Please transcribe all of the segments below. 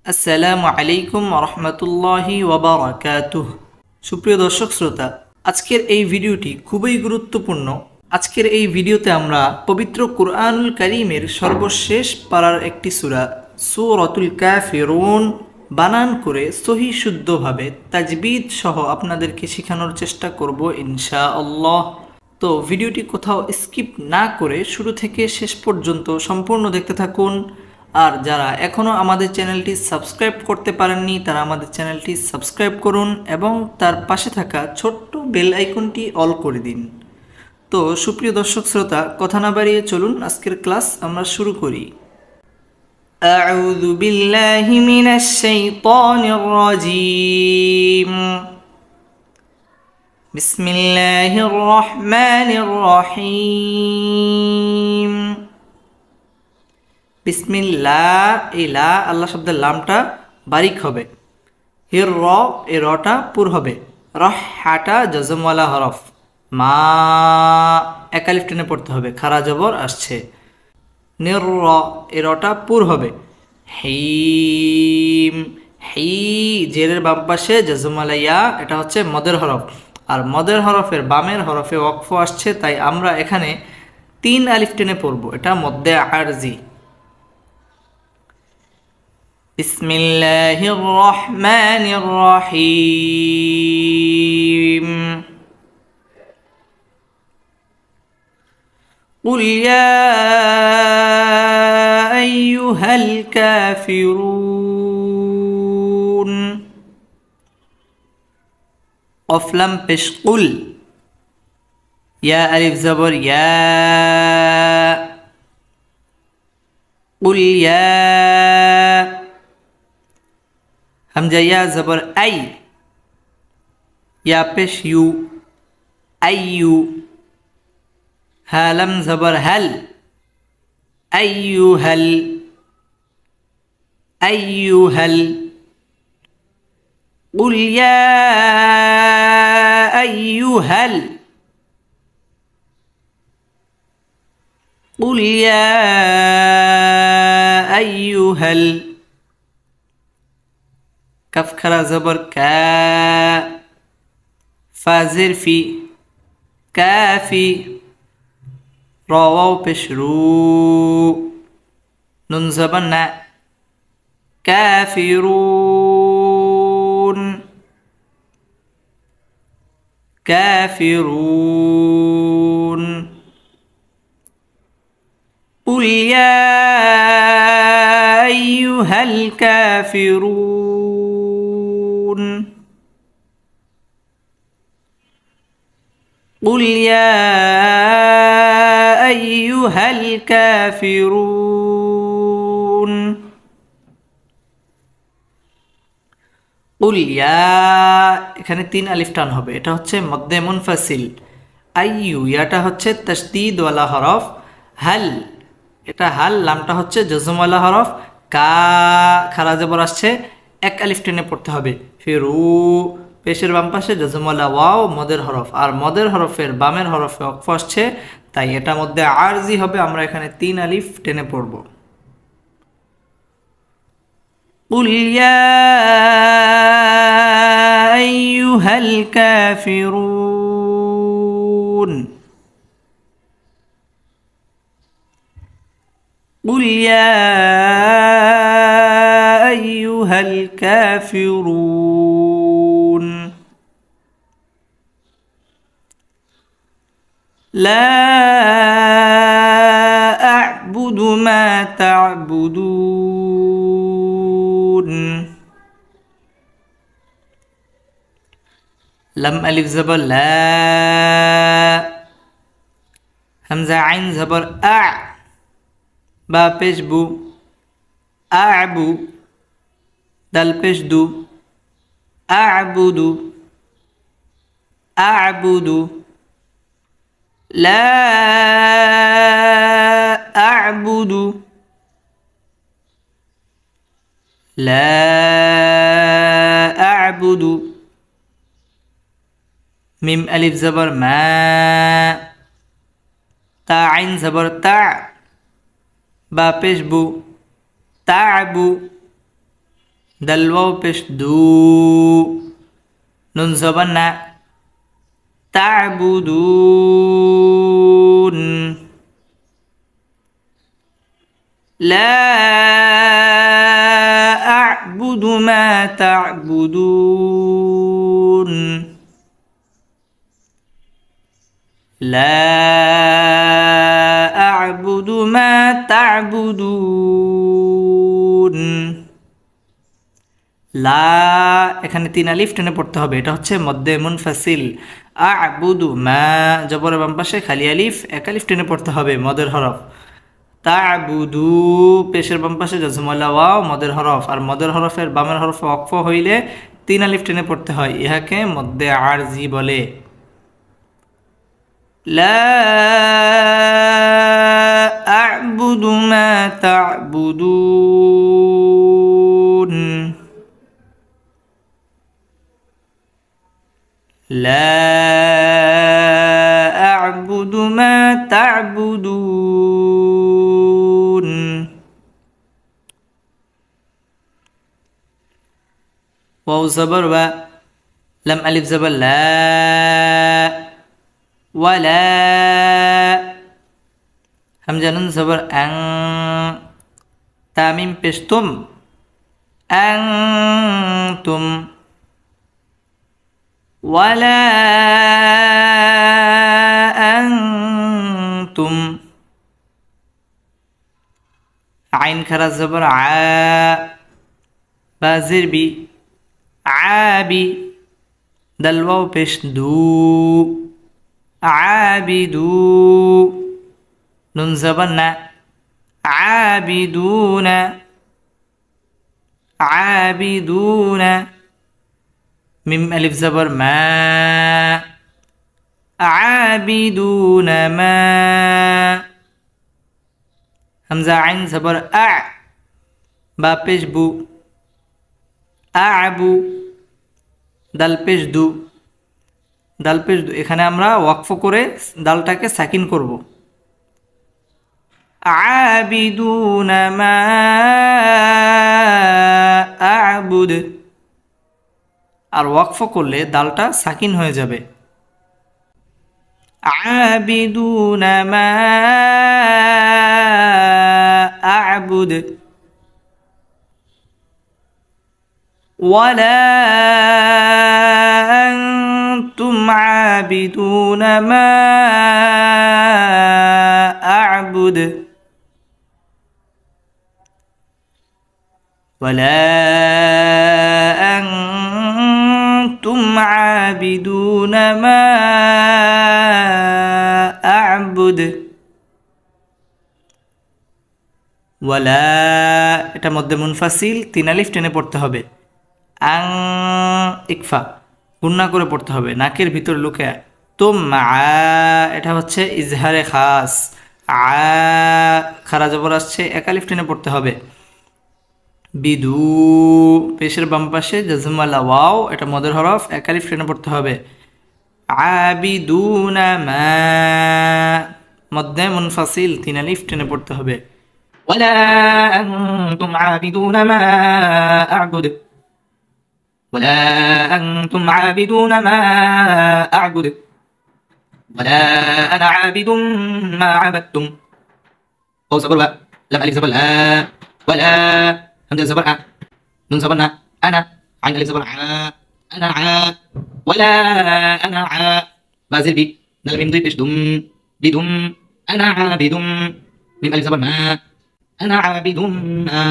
আসসালামু আলাইকুম রহমতুল্লাহি ওয়াবারাকাতুহ। সুপ্রিয় দর্শক শ্রোতা, আজকের এই ভিডিওটি খুবই গুরুত্বপূর্ণ। আজকের এই ভিডিওতে আমরা পবিত্র কুরআনুল কারীমের সর্বশেষ পারার একটি সূরা সূরাতুল কাফিরুন বানান করে সহি শুদ্ধভাবে তাজবিদ সহ আপনাদেরকে শেখানোর চেষ্টা করব ইনশাআল্লাহ। তো ভিডিওটি কোথাও স্কিপ না করে শুরু থেকে শেষ পর্যন্ত সম্পূর্ণ দেখতে থাকুন। আর যারা এখনও আমাদের চ্যানেলটি সাবস্ক্রাইব করতে পারেননি তারা আমাদের চ্যানেলটি সাবস্ক্রাইব করুন এবং তার পাশে থাকা ছোট্ট বেল আইকনটি অল করে দিন। তো সুপ্রিয় দর্শক শ্রোতা, কথা না বাড়িয়ে চলুন আজকের ক্লাস আমরা শুরু করি। আউযু বিল্লাহি মিনাশ শাইতানির রাজীম। বিসমিল্লাহির রহমানির রহিম। বিসমিল্লাহ, ইলা আল্লাহ শব্দের লামটা বারিক হবে। হির র, এ রটা পুর হবে। রহ হাটা জজমওয়ালা হরফ। মা একালিফ টেনে পড়তে হবে, খারা জবর আসছে। নির র, এ রটা পুর হবে। হিম, হি জেরের বাম পাশে জজমওয়ালা ইয়া, এটা হচ্ছে মদের হরফ। আর মদের হরফের বামের হরফে ওয়াকফ আসছে, তাই আমরা এখানে 3 আলিফ টেনে পড়ব। এটা মদ্দে আরজি। বিসমিল্লাহির রহমানির রহিম। قل يا أيها الكافرون। قف لم পেশ قل। يا ألف زبر يا. قل يا. همزة يا زبر أي. يا পেশ يو. أيو. ها لم زبر هل. أيها ال. أيها ال. قل يا أيها ال. قل يا أيها ال. كف خرا زبر كا. فازر في. كافي. راواو পেশ রু. নুন জবর না. কাফিরুন. কাফিরুন. قل يا أيها الكافرون. قل يا أيها الكافرون. قل يا, এখানে 3 আলিফ টান হবে, এটা হচ্ছে মদ্দে মুনফাসিল। আইয়ু, ইয়াটা হচ্ছে তাসদীদ ওয়ালা হরফ। হাল, এটা হাল, লামটা হচ্ছে জজমওয়ালা হরফ। কা খারা জবর আসছে, 1 আলিফ টেনে পড়তে হবে। ফিরু, পেশের বাম পাশে জজমওয়ালা ওয়াও মদের হরফ। আর মদের হরফের বামের হরফে ওয়াকফ আসছে, তাই এটা মধ্যে আরজি হবে। আমরা এখানে 3 আলিফ টেনে পড়ব। قل يا أيها الكافرون. قل يا أيها الكافرون. لا أعبد ما تعبدون. لم ألف زبر لا. همزة عين زبر أع. با পেশ বু. أعبو. دال পেশ দু. أعبد. أعبد. لا أعبد. لا أعبد. মিম আলিফ জবর মা. তা আইন জবর তা. বা পেশ বু। তা'বু। দাল ওয়াও পেশ দু, নুন জবর না, তা'বুদুন, লা আ'বুদু মা তা'বুদুন, লা আ'বুদু মা তা'বুদুন। লা, এখানে 3 আলিফ টেনে পড়তে হবে, এটা হচ্ছে মদ্দে মুনফাসিল। আ'বুদু মা, জবরের বাম পাশে খালি আলিফ, 1 আলিফ টেনে পড়তে হবে, মদের হরফ। তা'বুদু, পেশের বাম পাশে জজমুল্লাহ ওয়াও, মদের হরফ। আর মদের হরফের বামের হরফ ওয়াকফ হইলে 3 আলিফ টেনে পড়তে হয়, ইহাকে মদ্দে আরজি বলে। লা আ'বুদু মা তা'বুদুন, لا أعبد ما تعبدون। واو زبر و، لم ألف زبر لا، ولا، همزة نون زبر أن، تاميم بشتم، أنتم، ولا أنتم، عين خرا زبر ع، بازر بي، عابي، دال واو پیش دو، عابدو، نون زبر نا، عابدون، عابدون، মিম আলিফ জবর মা, আবিদুন মা, হামজা আইন জবর আ, বা পেশ বু, আবু, দাল পেশ দু, দাল পেশ দু, এখানে আমরা ওয়াকফ করে দালটাকে সাকিন করব। আবিদুন মা আবুদ, আর ওয়াকফ করলে দালটা সাকিন হয়ে যাবে। আবিদুন মা আ'বুদ, ওয়ালা আনতুম আবিদুন মা আ'বুদ, ওয়ালা أنتم عابدون ما أعبد، ওয়ালা, এটা মধ্যে মুনফাসিল, 3 আলিফ টেনে পড়তে হবে। আং, ইকফা, গুন্না করে পড়তে হবে, নাকের ভিতর লুকে। তুম আ, এটা হচ্ছে ইজহারে খাস। আ, খারা জবর আসছে, 1 আলিফ টেনে পড়তে হবে। বিদু, পেশের বাম পাশে জজমালা ওয়াও, এটা মদের হরফ, 1 আলিফ টেনে পড়তে হবে। আবিদুনা মা, মধ্যে মুনফাসিল, 3 আলিফ টেনে পড়তে হবে। ওয়ালা আনতুম আবিদুনা মা আ'বুদ, ওয়ালা আনতুম আবিদুনা মা আ'বুদ, ওয়ালা আনা আবিদুম মা আবাদতুম। ওয়াও জবর ওয়া, লাম আলিফ জবর লা, ওয়ালা, همزة زبر أ، نون زبر نا، أنا، عين ألف زبر ع، أنا ع، ولا أنا ع، بازل بي، دال ميم ضيف إيش دم، بدم، أنا عابد، ميم ألف زبر ما، أنا عابد ما،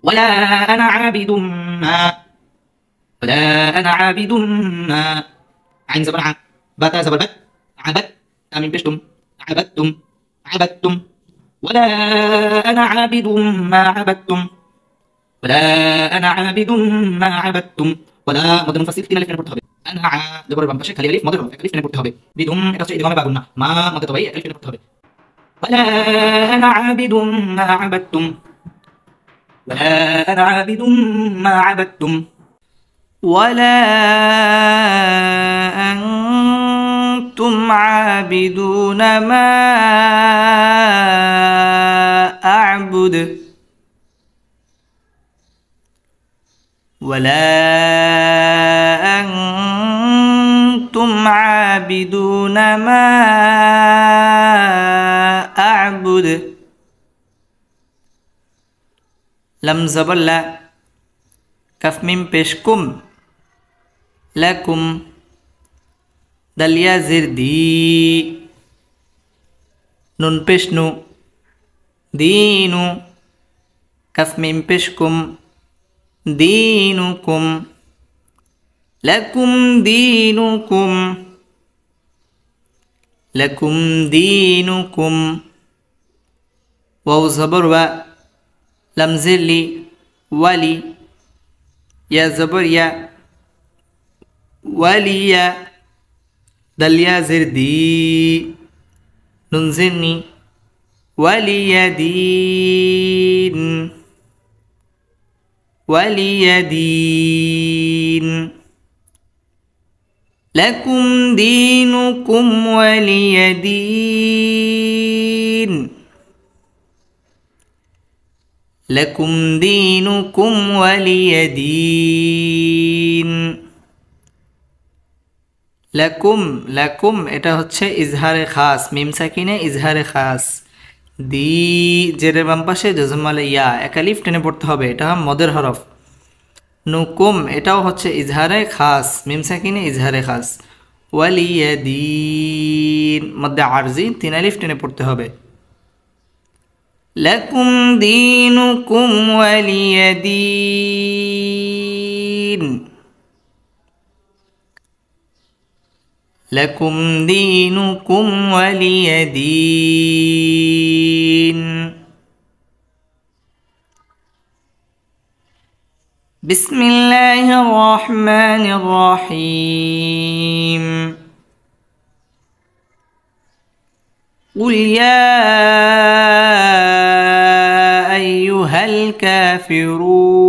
ولا أنا عابد ما، ولا أنا عابد ما، عين زبر ع، باتا زبر بت، عبد، ميم إيش دم، عبدتم، عبدتم، ولا أنا عابد ما عبدتم، ولا أنا عابد ما عبدتم। ولا মধ্যে মুনফাসিল, 3 আলিফ টেনে পড়তে হবে। আনা জবরের বাম পাশে খালি আলিফ, মদের হরফ, 1 আলিফ টেনে পড়তে হবে। বিদুম, এটা হচ্ছে ইদগামে বাগুন্না, মা মধ্যে তবাই 1 আলিফ টেনে পড়তে হবে। ولا أنا عابد ما عبدتم، ولا أنا عابد ما عبدتم، ولا أنتم عابدون ما أعبد، ولا أنتم عابدون ما أعبد لم زبر لا كف ميم پیش کم لكم دلیا زیر دی نون پیش نو دینو كف ميم پیش کم دينكم لكم دينكم لكم دينكم واو زبر و لم زر لي ولي يا زبر يا ولي دل يا زر دي نون زرني ولي دين ولي دين لكم دينكم ولي دين لكم دينكم ولي دين لكم لكم এটা হচ্ছে ইজহারে খাস মিম সাকিনে ইজহারে খাস দি জেরের বাম পাশে জজমালে ইয়া একালিফ টেনে পড়তে হবে এটা মদের হরফ নুকুম এটাও হচ্ছে ইজহারে খাস মিম সাকিনে ইজহারে খাস ওয়ালিয়াদিন মধ্যে আরজি তিন আলিফ টেনে পড়তে হবে লাকুম দীনুকুম ওয়ালিয়াদিন لكم دينكم ولي دين بسم الله الرحمن الرحيم قل يا أيها الكافرون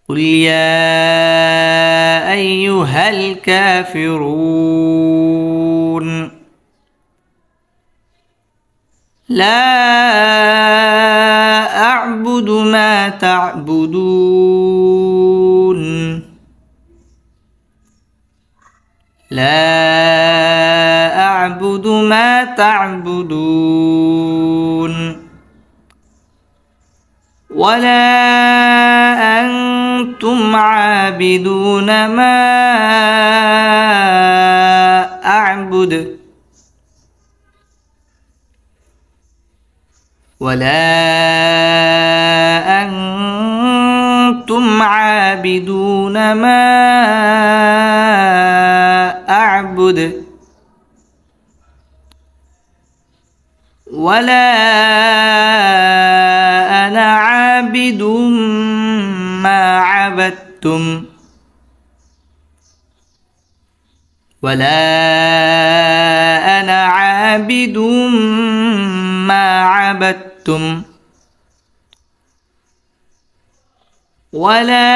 قل يا أيها الكافرون لا أعبد ما تعبدون لا أعبد ما تعبدون ولا أنتم عابدون ما أعبد ولا أنتم عابدون ما أعبد ولا أنا عابد ما عبدتم ولا أنا عابد ما عبدتم ولا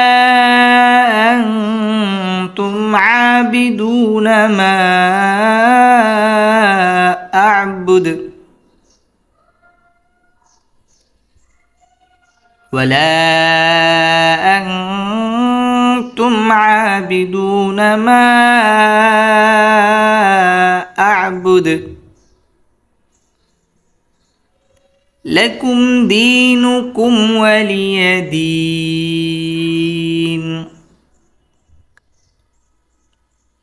أنتم عابدون ما أعبد ولا أنتم عابدون ما أعبد لكم دينكم ولي دين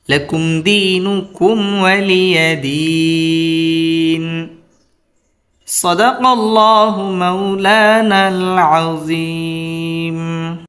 لكم دينكم ولي دين صدق الله مولانا العظيم